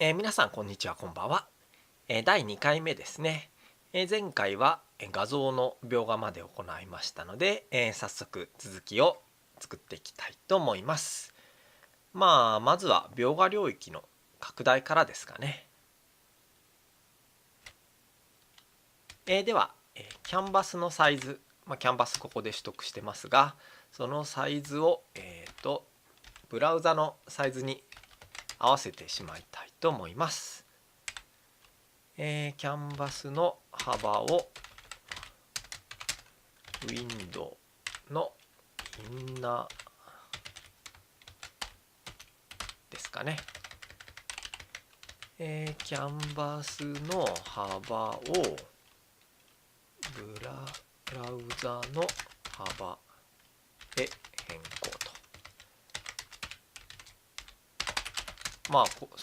皆さんこんにちは、こんばんは。第2回目ですね。前回は画像の描画まで行いましたので、早速続きを作っていきたいと思います。まずは描画領域の拡大からですかね。では、キャンバスのサイズ、キャンバスここで取得してますが、そのサイズを、ブラウザのサイズに合わせてしまいたいと思います。キャンバスの幅をウィンドウのインナーですかね。キャンバスの幅をブラウザの幅へ変更と。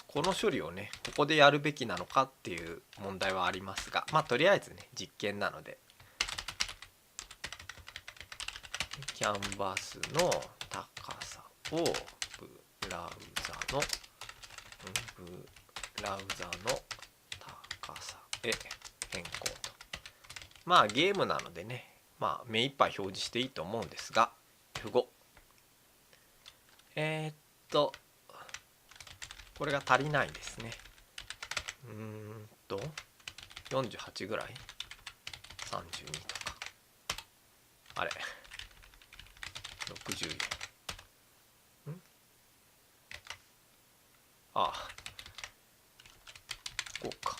この処理をね、ここでやるべきなのかっていう問題はありますが、とりあえずね、実験なので、キャンバスの高さをブラウザの高さへ変更と。ゲームなのでね、目いっぱい表示していいと思うんですが、F5。これが足りないですね。48ぐらい ?32 とか。あれ ?64。こうか。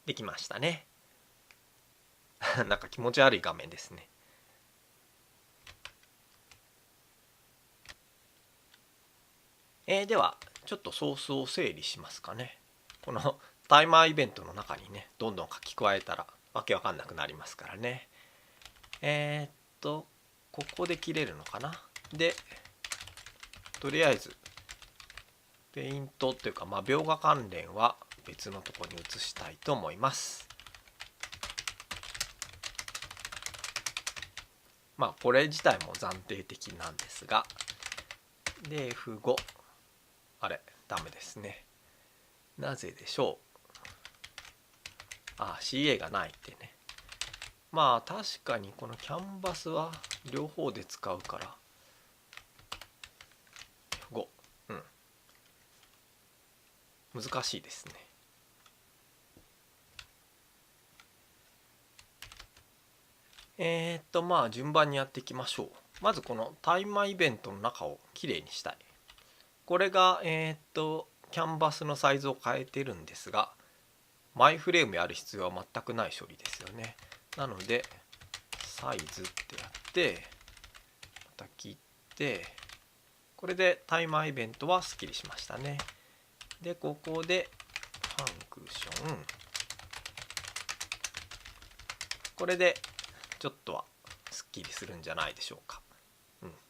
できましたね。なんか気持ち悪い画面ですね。ではちょっとソースを整理しますかね。このタイマーイベントの中にね、どんどん書き加えたらわけわかんなくなりますからね。ここで切れるのかな。でとりあえずペイントっていうか、描画関連は別のところに移したいと思います。これ自体も暫定的なんですが、で F5。あれダメですね。なぜでしょう。CA がないってね。確かにこのキャンバスは両方で使うから5、難しいですね。順番にやっていきましょう。まずこのタイマーイベントの中をきれいにしたい。これがキャンバスのサイズを変えてるんですが、マイフレームやる必要は全くない処理ですよね。なのでサイズってやってまた切って、これでタイマーイベントはすっきりしましたね。でここでファンクション、これでちょっとはすっきりするんじゃないでしょうか。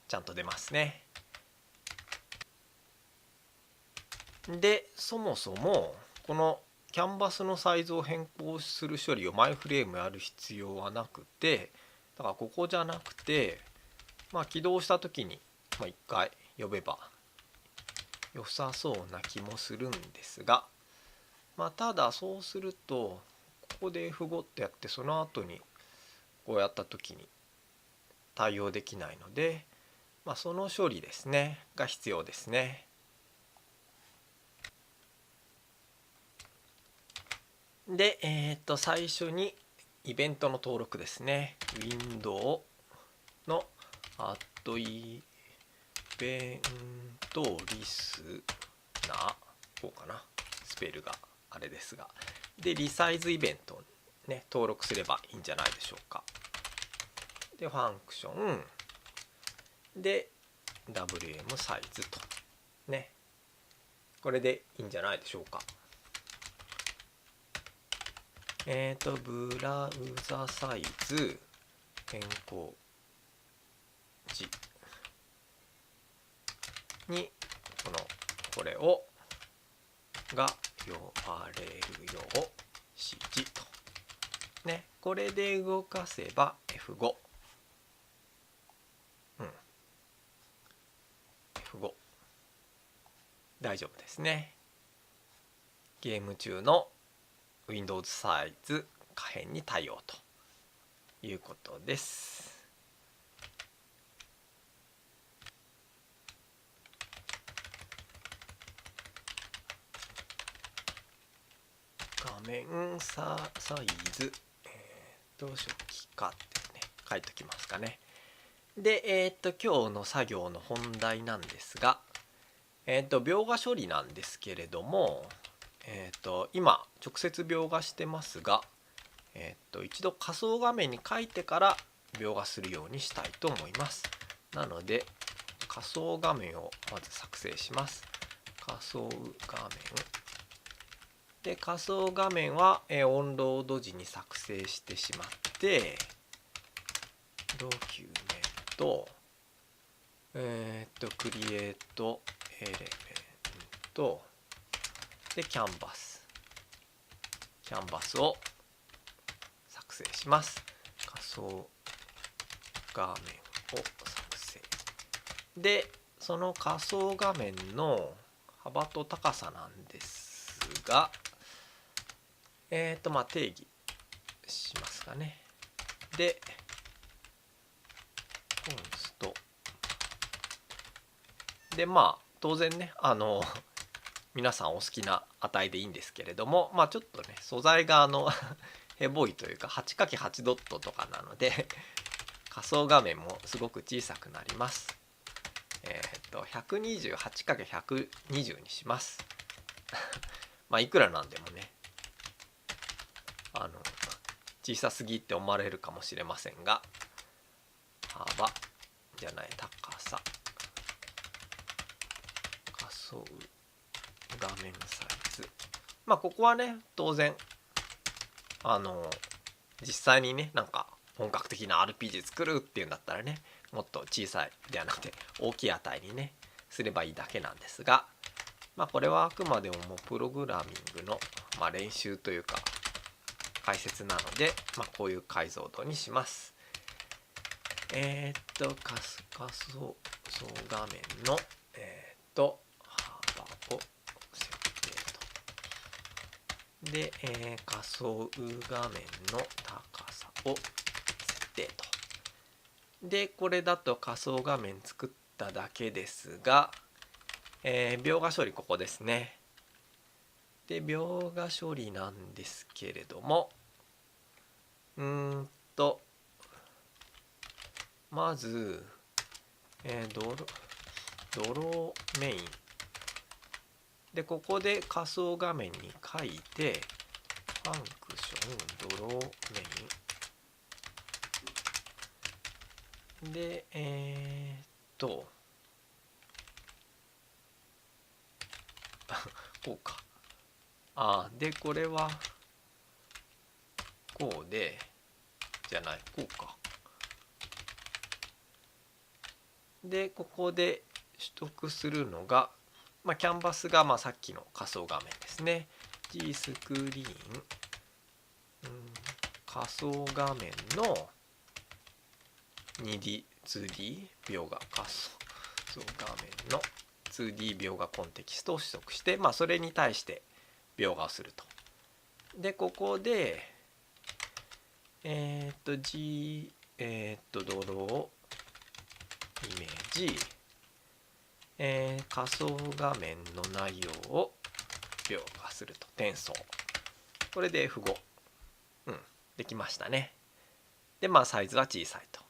ちゃんと出ますね。でそもそもこのキャンバスのサイズを変更する処理をマイフレームやる必要はなくて、だからここじゃなくて、起動した時に一回呼べば良さそうな気もするんですが、ただそうするとここで F5 ってやってその後にこうやった時に対応できないので、その処理ですねが必要ですね。で、最初にイベントの登録ですね。ウィンドウのアットイベントリスナー、こうかな、スペルがあれですが、でリサイズイベントをね登録すればいいんじゃないでしょうか。でファンクションで WM サイズとね、これでいいんじゃないでしょうか。ブラウザサイズ変更時にこれをが呼ばれるよう指示とね、これで動かせば F5、F5 大丈夫ですね。ゲーム中の Windows サイズ可変に対応ということです。画面サイズ、初期化ってね書いときますかね。で、今日の作業の本題なんですが、描画処理なんですけれども、今直接描画してますが、一度仮想画面に書いてから描画するようにしたいと思います。なので仮想画面をまず作成します。仮想画面で、仮想画面はオンロード時に作成してしまって、ドキュメントクリエイトエレメントでキャンバスを作成します。仮想画面を作成で、その仮想画面の幅と高さなんですが、定義しますかね。でコンストで、当然ね、皆さんお好きな値でいいんですけれども、ちょっとね素材がヘボいというか 8×8 ドットとかなので仮想画面もすごく小さくなります。128×120 にしますいくらなんでもね小さすぎって思われるかもしれませんが、幅じゃない高さ仮想画面サイズ、ここはね当然実際にねなんか本格的な RPG 作るっていうんだったらねもっと小さいではなくて大きい値にねすればいいだけなんですが、これはあくまでももうプログラミングの、練習というか解説なので、こういう解像度にします。仮想画面の幅を設定とで、仮想画面の高さを設定と。でこれだと仮想画面作っただけですが、描画処理ここですね。で描画処理なんですけれども、まず、ドローメインでここで仮想画面に書いてファンクションドローメインでこうか。でこれはこうでじゃないこうか。でここで取得するのが、キャンバスがさっきの仮想画面ですね。 G スクリーン、仮想画面の 2D、2D 描画仮想画面の 2D 描画コンテキストを取得して、それに対して描画をすると。でここでG ドローイメージ、仮想画面の内容を描画すると転送、これで符号、できましたね。でサイズは小さいと。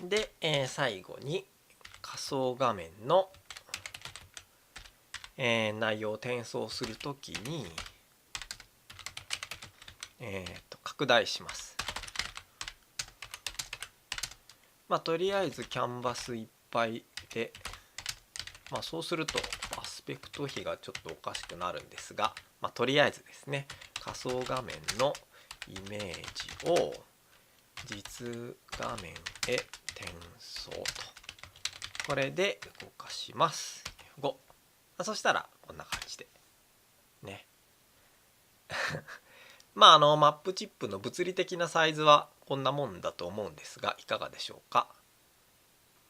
で、最後に仮想画面の、内容を転送するときに、拡大します。とりあえずキャンバスいっぱいで、そうするとアスペクト比がちょっとおかしくなるんですが、とりあえずですね仮想画面のイメージを実画面へ転送と、これで動かします。5、そしたらこんな感じでねマップチップの物理的なサイズはこんなもんだと思うんですがいかがでしょうか。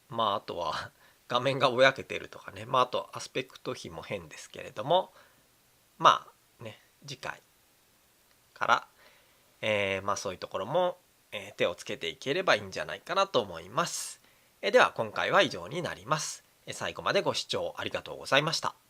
あとは画面がぼやけてるとかね、あとアスペクト比も変ですけれども、次回から、そういうところも、手をつけていければいいんじゃないかなと思います。では今回は以上になります。最後までご視聴ありがとうございました。